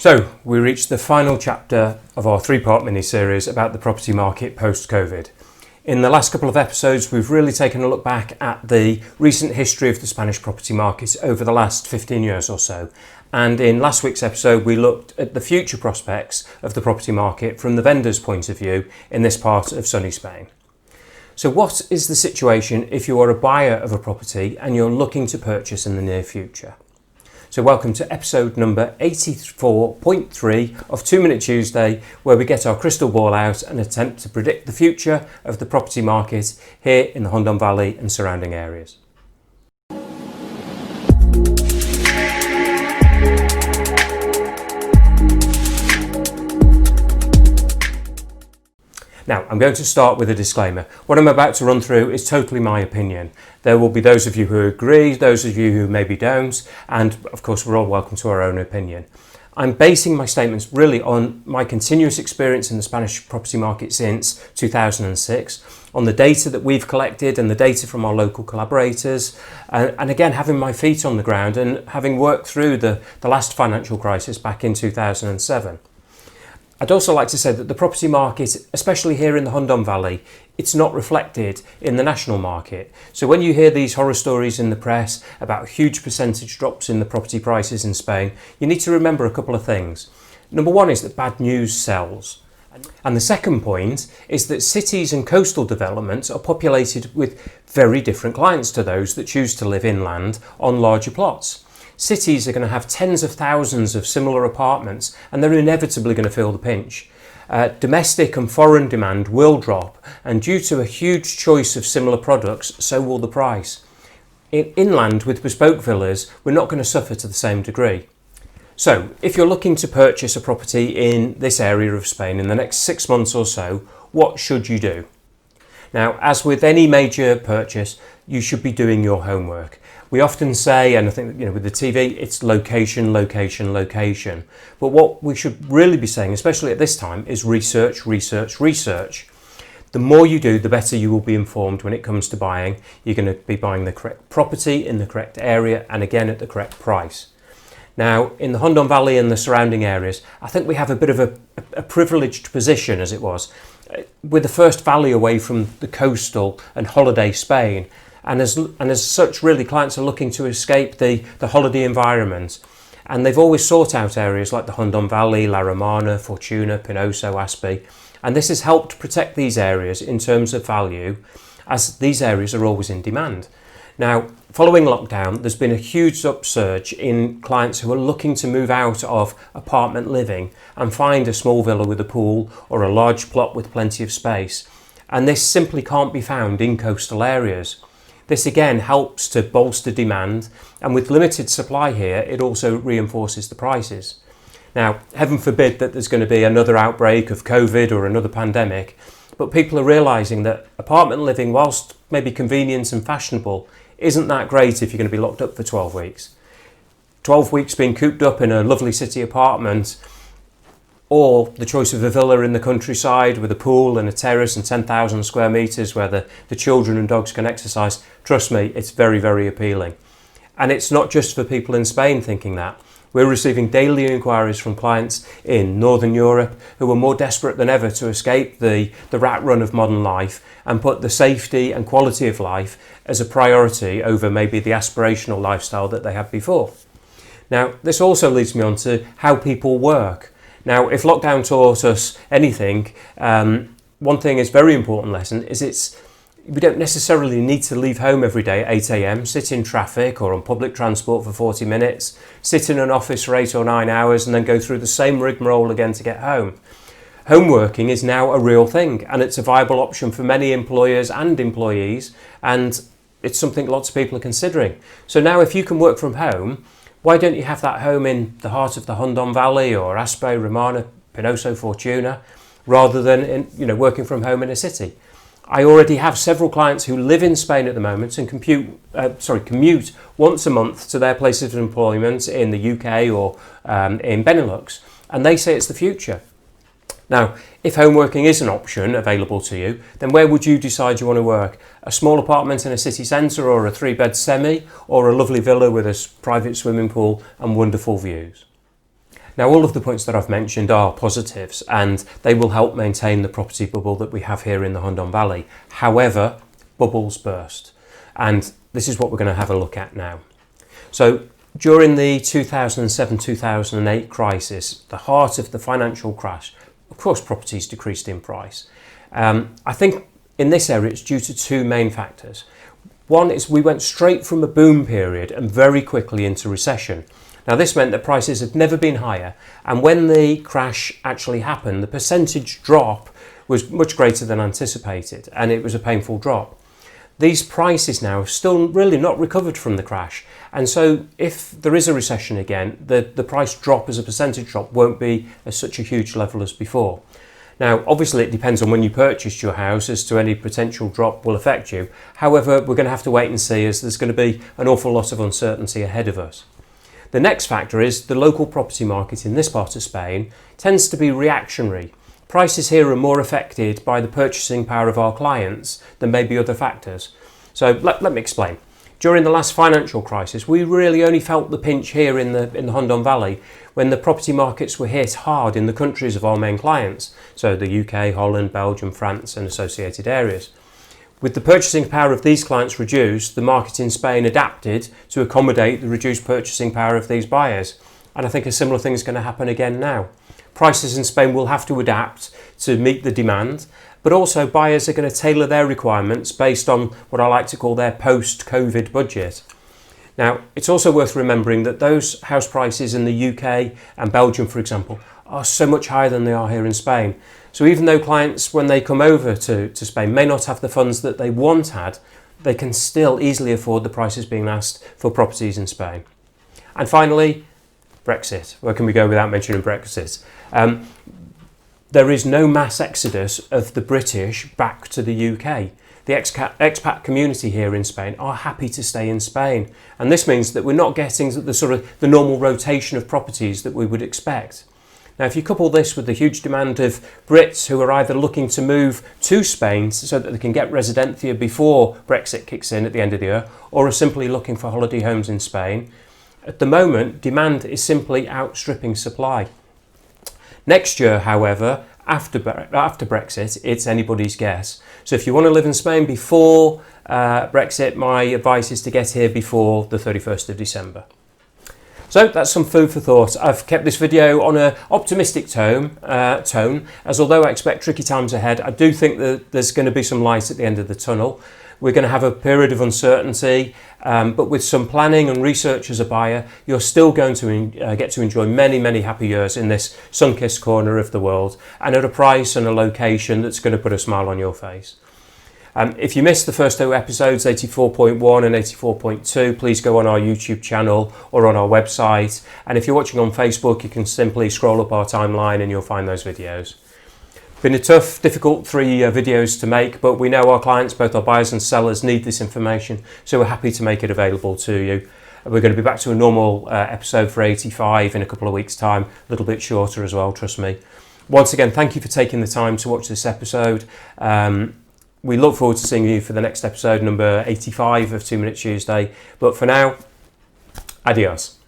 So, we reached the final chapter of our three-part mini-series about the property market post-COVID. In the last couple of episodes, we've really taken a look back at the recent history of the Spanish property market over the last 15 years or so. And in last week's episode, we looked at the future prospects of the property market from the vendor's point of view in this part of sunny Spain. So what is the situation if you are a buyer of a property and you're looking to purchase in the near future? So welcome to episode number 84.3 of 2 Minute Tuesday, where we get our crystal ball out and attempt to predict the future of the property market here in the Hondon Valley and surrounding areas. Now, I'm going to start with a disclaimer. What I'm about to run through is totally my opinion. There will be those of you who agree, those of you who maybe don't, and of course we're all welcome to our own opinion. I'm basing my statements really on my continuous experience in the Spanish property market since 2006, on the data that we've collected and the data from our local collaborators, and again having my feet on the ground and having worked through the last financial crisis back in 2007. I'd also like to say that the property market, especially here in the Hondon Valley, it's not reflected in the national market. So when you hear these horror stories in the press about huge percentage drops in the property prices in Spain, you need to remember a couple of things. Number one is that bad news sells. And the second point is that cities and coastal developments are populated with very different clients to those that choose to live inland on larger plots. Cities are going to have tens of thousands of similar apartments and they're inevitably going to feel the pinch. Domestic and foreign demand will drop, and due to a huge choice of similar products, so will the price. Inland with bespoke villas, we're not going to suffer to the same degree. So if you're looking to purchase a property in this area of Spain in the next 6 months or so, what should you do? Now, as with any major purchase, you should be doing your homework. We often say, and I think with the TV, it's location, location, location. But what we should really be saying, especially at this time, is research, research, research. The more you do, the better you will be informed when it comes to buying. You're going to be buying the correct property in the correct area and again at the correct price. Now, in the Hondon Valley and the surrounding areas, I think we have a bit of a privileged position, as it was. We're the first valley away from the coastal and holiday Spain. And as such, really, clients are looking to escape the holiday environment. And they've always sought out areas like the Hondon Valley, La Romana, Fortuna, Pinoso, Aspe. And this has helped protect these areas in terms of value, as these areas are always in demand. Now, following lockdown, there's been a huge upsurge in clients who are looking to move out of apartment living and find a small villa with a pool or a large plot with plenty of space. And this simply can't be found in coastal areas. This again helps to bolster demand, and with limited supply here, it also reinforces the prices. Now, heaven forbid that there's going to be another outbreak of COVID or another pandemic, but people are realising that apartment living, whilst maybe convenient and fashionable, isn't that great if you're going to be locked up for 12 weeks. 12 weeks being cooped up in a lovely city apartment, or the choice of a villa in the countryside with a pool and a terrace and 10,000 square metres where the children and dogs can exercise. Trust me, it's very, very appealing. And it's not just for people in Spain thinking that. We're receiving daily inquiries from clients in Northern Europe who are more desperate than ever to escape the rat run of modern life and put the safety and quality of life as a priority over maybe the aspirational lifestyle that they had before. Now, this also leads me on to how people work. Now, if lockdown taught us anything, one thing is very important lesson is we don't necessarily need to leave home every day at 8 a.m, sit in traffic or on public transport for 40 minutes, sit in an office for 8 or 9 hours and then go through the same rigmarole again to get home. Home working is now a real thing, and it's a viable option for many employers and employees, and it's something lots of people are considering. So now if you can work from home, why don't you have that home in the heart of the Hondon Valley or Aspe, Romana, Pinoso, Fortuna, rather than working from home in a city? I already have several clients who live in Spain at the moment and commute once a month to their places of employment in the UK or in Benelux, and they say it's the future. Now, if home working is an option available to you, then where would you decide you want to work? A small apartment in a city centre, or a 3-bed semi, or a lovely villa with a private swimming pool and wonderful views? Now, all of the points that I've mentioned are positives and they will help maintain the property bubble that we have here in the Hundon Valley. However, bubbles burst, and this is what we're going to have a look at now. So during the 2007-2008 crisis, the heart of the financial crash, of course properties decreased in price. I think in this area it's due to two main factors. One is we went straight from a boom period and very quickly into recession. Now this meant that prices had never been higher, and when the crash actually happened, the percentage drop was much greater than anticipated, and it was a painful drop. These prices now have still really not recovered from the crash, and so if there is a recession again, the price drop as a percentage drop won't be at such a huge level as before. Now, obviously it depends on when you purchased your house as to any potential drop will affect you. However, we're going to have to wait and see, as there's going to be an awful lot of uncertainty ahead of us. The next factor is the local property market in this part of Spain tends to be reactionary. Prices here are more affected by the purchasing power of our clients than maybe other factors. So let me explain. During the last financial crisis, we really only felt the pinch here in the Hundon Valley when the property markets were hit hard in the countries of our main clients, so the UK, Holland, Belgium, France and associated areas. With the purchasing power of these clients reduced, the market in Spain adapted to accommodate the reduced purchasing power of these buyers. And I think a similar thing is going to happen again now. Prices in Spain will have to adapt to meet the demand, but also buyers are going to tailor their requirements based on what I like to call their post-COVID budget. Now, it's also worth remembering that those house prices in the UK and Belgium, for example, are so much higher than they are here in Spain. So even though clients, when they come over to Spain, may not have the funds that they once had, they can still easily afford the prices being asked for properties in Spain. And finally, Brexit. Where can we go without mentioning Brexit? There is no mass exodus of the British back to the UK. The expat community here in Spain are happy to stay in Spain. And this means that we're not getting the normal rotation of properties that we would expect. Now, if you couple this with the huge demand of Brits who are either looking to move to Spain so that they can get residentia before Brexit kicks in at the end of the year, or are simply looking for holiday homes in Spain, at the moment, demand is simply outstripping supply. Next year, however, after Brexit, it's anybody's guess. So if you want to live in Spain before Brexit, my advice is to get here before the 31st of December. So that's some food for thought. I've kept this video on an optimistic tone, as although I expect tricky times ahead, I do think that there's going to be some light at the end of the tunnel. We're going to have a period of uncertainty, but with some planning and research as a buyer, you're still going to get to enjoy many, many happy years in this sun-kissed corner of the world, and at a price and a location that's going to put a smile on your face. If you missed the first two episodes, 84.1 and 84.2, please go on our YouTube channel or on our website. And if you're watching on Facebook, you can simply scroll up our timeline and you'll find those videos. Been a tough, difficult 3 videos to make, but we know our clients, both our buyers and sellers, need this information, so we're happy to make it available to you. We're going to be back to a normal episode for 85 in a couple of weeks' time, a little bit shorter as well, trust me. Once again, thank you for taking the time to watch this episode. We look forward to seeing you for the next episode, number 85 of 2 Minute Tuesday. But for now, adios.